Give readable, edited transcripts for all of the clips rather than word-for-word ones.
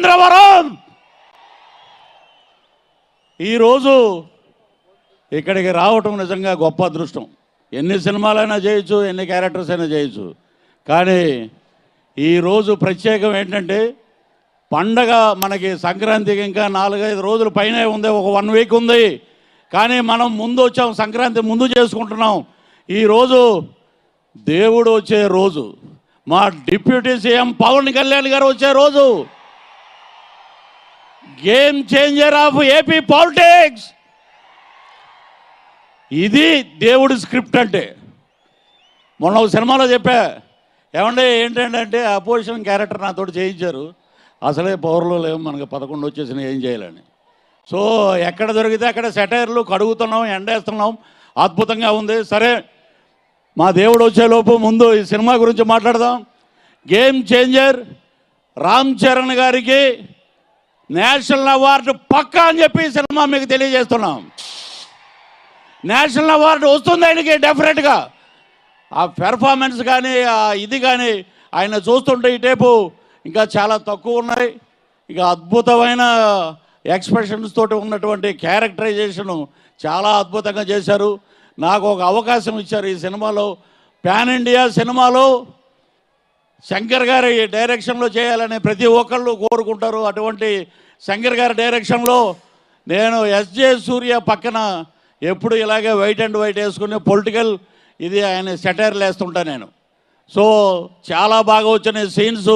రాజమహేంద్రవరం. ఈరోజు ఇక్కడికి రావటం నిజంగా గొప్ప అదృష్టం. ఎన్ని సినిమాలైనా చేయొచ్చు, ఎన్ని క్యారెక్టర్స్ అయినా చేయొచ్చు, కానీ ఈరోజు ప్రత్యేకం ఏంటంటే పండగ మనకి సంక్రాంతికి ఇంకా 4-5 రోజుల పైనే ఉంది, ఒక 1 వీక్ ఉంది. కానీ మనం ముందు వచ్చాం, సంక్రాంతి ముందు చేసుకుంటున్నాం. ఈరోజు దేవుడు వచ్చే రోజు, మా డిప్యూటీ సీఎం పవన్ కళ్యాణ్ గారు వచ్చే రోజు, game changer of AP politics. ఇది దేవుడి స్క్రిప్ట్ అంటే. మొన్న ఒక సినిమాలో చెప్పా, ఏమంటే ఏంటంటే అపోజిషన్ క్యారెక్టర్ నాతో చేయించారు, అసలే పవర్లో లేవు మనకు, 11 వచ్చేసినా ఏం చేయాలని. సో ఎక్కడ దొరికితే అక్కడ సెటైర్లు కడుగుతున్నాం, ఎండేస్తున్నాం, అద్భుతంగా ఉంది. సరే, మా దేవుడు వచ్చేలోపు ముందు ఈ సినిమా గురించి మాట్లాడదాం. గేమ్ చేంజర్ రామ్ చరణ్ గారికి నేషనల్ అవార్డు పక్కా అని చెప్పి ఈ సినిమా మీకు తెలియజేస్తున్నాం. నేషనల్ అవార్డు వస్తుంది ఆయనకి డెఫినెట్గా. ఆ పెర్ఫార్మెన్స్ కానీ ఇది కానీ ఆయన చూస్తుంటే ఈ టైపు ఇంకా చాలా తక్కువ ఉన్నాయి. ఇక అద్భుతమైన ఎక్స్ప్రెషన్స్ తోటి ఉన్నటువంటి క్యారెక్టరైజేషను చాలా అద్భుతంగా చేశారు. నాకు ఒక అవకాశం ఇచ్చారు ఈ సినిమాలో. పాన్ ఇండియా సినిమాలో శంకర్ గారి డైరెక్షన్లో చేయాలని ప్రతి ఒక్కళ్ళు కోరుకుంటారు. అటువంటి శంకర్ గారి డైరెక్షన్లో నేను ఎస్జే సూర్య పక్కన ఎప్పుడు ఇలాగే వైట్ అండ్ వైట్ వేసుకుని పొలిటికల్ ఇది ఆయన సెటైర్లు వేస్తుంటా నేను. సో చాలా బాగా వచ్చిన సీన్స్.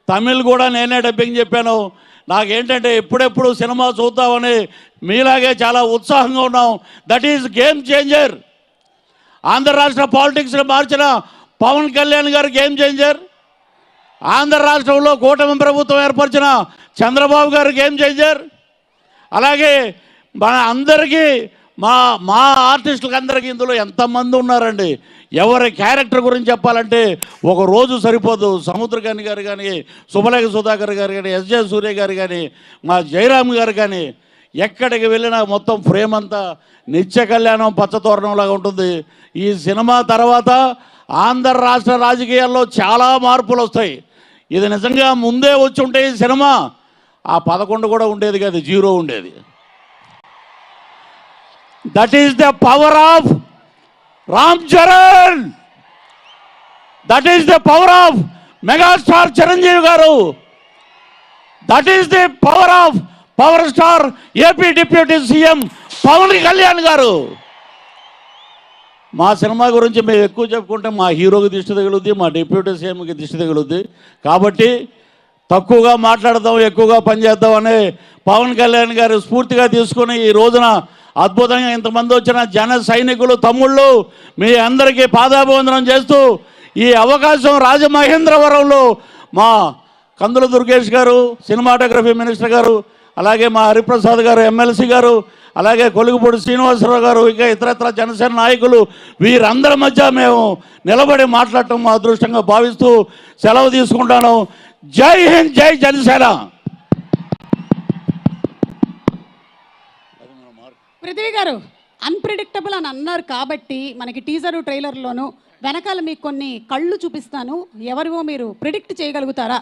తమిళ్ కూడా నేనే డబ్బింగ్ చెప్పాను. నాకేంటంటే ఎప్పుడెప్పుడు సినిమా చూద్దామని మీలాగే చాలా ఉత్సాహంగా ఉన్నాం. That is game changer. Andhra రాష్ట్ర పాలిటిక్స్ని మార్చిన పవన్ కళ్యాణ్ గారు గేమ్ చేంజర్. ఆంధ్ర రాష్ట్రంలో కూటమి ప్రభుత్వం ఏర్పరిచిన చంద్రబాబు గారు గేమ్ చేంజర్. అలాగే మన అందరికీ మా ఆర్టిస్టులకు అందరికీ ఇందులో ఎంతమంది ఉన్నారండి. ఎవరి క్యారెక్టర్ గురించి చెప్పాలంటే ఒక రోజు సరిపోదు. సముద్రకాని గారు కానీ, సుమలేఖ సుధాకర్ గారు కానీ, ఎస్జే సూర్య గారు కానీ, మా జయరామ్ గారు కానీ, ఎక్కడికి వెళ్ళినా మొత్తం ఫ్రేమ్ అంతా నిత్య కళ్యాణం పచ్చతోరణంలాగా ఉంటుంది. ఈ సినిమా తర్వాత ఆంధ్ర రాష్ట్ర రాజకీయాల్లో చాలా మార్పులు వస్తాయి. ఇది నిజంగా ముందే వచ్చి ఉంటే ఈ సినిమా ఆ 11 కూడా ఉండేది కాదు, 0 ఉండేది. That is the power of Ram Charan. That is the power of megastar Chiranjeevi garu. That is the power of power star AP deputy CM Pawan Kalyan garu. మా సినిమా గురించి మేము ఎక్కువ చెప్పుకుంటే మా హీరోకి దిష్టి తగులుద్ది, మా డిప్యూటీ సీఎంకి దిష్టి తగులుద్ది. కాబట్టి తక్కువగా మాట్లాడదాం, ఎక్కువగా పనిచేద్దాం అనే పవన్ కళ్యాణ్ గారు స్ఫూర్తిగా తీసుకుని ఈ రోజున అద్భుతంగా ఇంతమంది వచ్చిన జన సైనికులు తమ్ముళ్ళు మీ అందరికీ పాదాభివందనం చేస్తూ ఈ అవకాశం రాజమహేంద్రవరంలో మా కందుల దుర్గేష్ గారు సినిమాటోగ్రఫీ మినిస్టర్ గారు, అలాగే మా హరిప్రసాద్ గారు ఎమ్మెల్సీ గారు, అలాగే కొలుగుపూడి శ్రీనివాసరావు గారు, ఇంకా ఇతరత్ర జనసేన నాయకులు, వీరందరి మధ్య మేము నిలబడి మాట్లాడటం మా అదృష్టంగా భావిస్తూ సెలవు తీసుకుంటాను. జై హింద్, జై జనసేన. పృథ్వీ గారు అన్ప్రిడిక్టబుల్ అని అన్నారు కాబట్టి మనకి టీజరు ట్రైలర్లోను వెనకాల మీకు కొన్ని కళ్ళు చూపిస్తాను, ఎవరివో మీరు ప్రిడిక్ట్ చేయగలుగుతారా?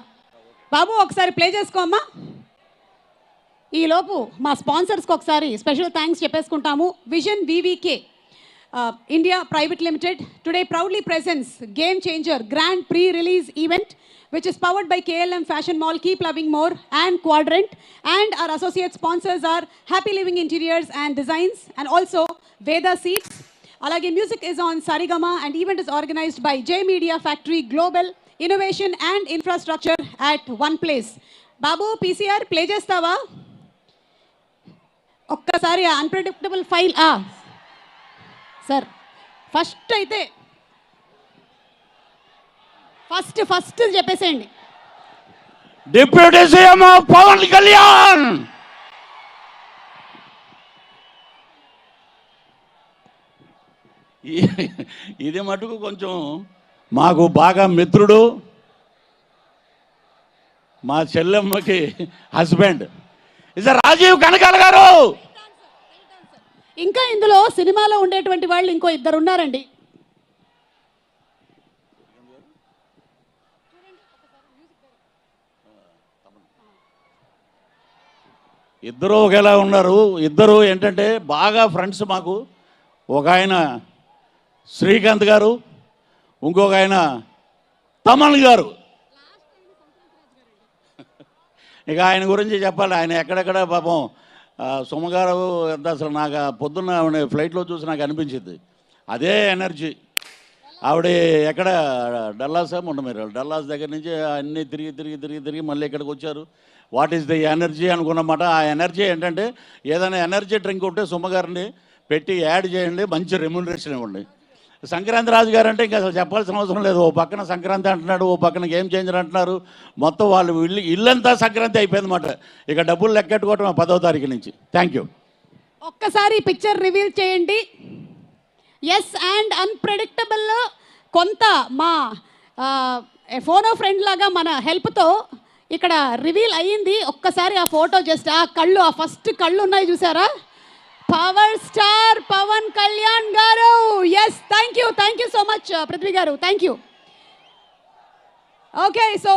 బాబు ఒకసారి ప్లే చేసుకోమ్మా. ఈలోపు మా స్పాన్సర్స్కి ఒకసారి స్పెషల్ థ్యాంక్స్ చెప్పేసుకుంటాము. Vision VVK India Private Limited today proudly presents Game Changer Grand Pre-Release Event, which is powered by KLM Fashion Mall, Keep Loving More and Quadrant, and our associate sponsors are Happy Living Interiors and Designs and also Veda Seats. Alage music is on Sarigama and event is organized by J Media Factory Global Innovation and Infrastructure at one place. Babu PCR play chestava ఒక్కసారి unpredictable file sir. First అయితే first చెప్పేసేయండి. Deputy CM Pawan Kalyan. ఇది మటుకు కొంచెం మాకు బాగా మిత్రుడు, మా చెల్లెమ్మకి హస్బెండ్ ఇస్ రాజీవ్ కనకాల గారు. ఇంకా ఇందులో సినిమాలో ఉండేటువంటి వాళ్ళు ఇంకో 2 ఉన్నారండి. ఇద్దరు ఒకేలా ఉన్నారు. ఇద్దరు ఏంటంటే బాగా ఫ్రెండ్స్ మాకు. ఒక ఆయన శ్రీకాంత్ గారు, ఇంకొక ఆయన తమన్ గారు. ఇక ఆయన గురించి చెప్పాలి. ఆయన ఎక్కడెక్కడ పాపం సుమగారు ఎంత అసలు నాకు పొద్దున్న ఫ్లైట్లో చూసి నాకు అనిపించింది అదే ఎనర్జీ. ఆవిడ ఎక్కడ డల్లాసా మొన్న మీరు డల్లాస్ దగ్గర నుంచి అన్నీ తిరిగి తిరిగి తిరిగి తిరిగి మళ్ళీ ఇక్కడికి వచ్చారు. వాట్ ఈస్ ది ఎనర్జీ అనుకున్నమాట. ఆ ఎనర్జీ ఏంటంటే ఏదైనా ఎనర్జీ డ్రింక్ ఉంటే సుమగారిని పెట్టి యాడ్ చేయండి, మంచి రెమ్యూనరేషన్ ఇవ్వండి. సంక్రాంతి రాజు గారు అంటే ఇంకా అసలు చెప్పాల్సిన అవసరం లేదు. ఓ పక్కన సంక్రాంతి అంటున్నాడు, ఓ పక్కన గేమ్ చేంజర్ అంటున్నారు. మొత్తం వాళ్ళు ఇల్లంతా సంక్రాంతి అయిపోయిందన్నమాట. ఇక డబ్బులు లెక్కెట్టుకోవటం 10వ తారీఖు నుంచి. Thank you. ఒక్కసారి పిక్చర్ రివీల్ చేయండి. ఎస్, అండ్ అన్ప్రెడిక్టబుల్ కొంత మా ఫోనో ఫ్రెండ్ లాగా మన హెల్ప్తో ఇక్కడ రివీల్ అయ్యింది. ఒక్కసారి ఆ ఫోటో జస్ట్ ఆ కళ్ళు, ఆ ఫస్ట్ కళ్ళు ఉన్నాయి చూసారా, power star Pawan Kalyan garu. Yes, thank you so much Prithvi garu, thank you. Okay, so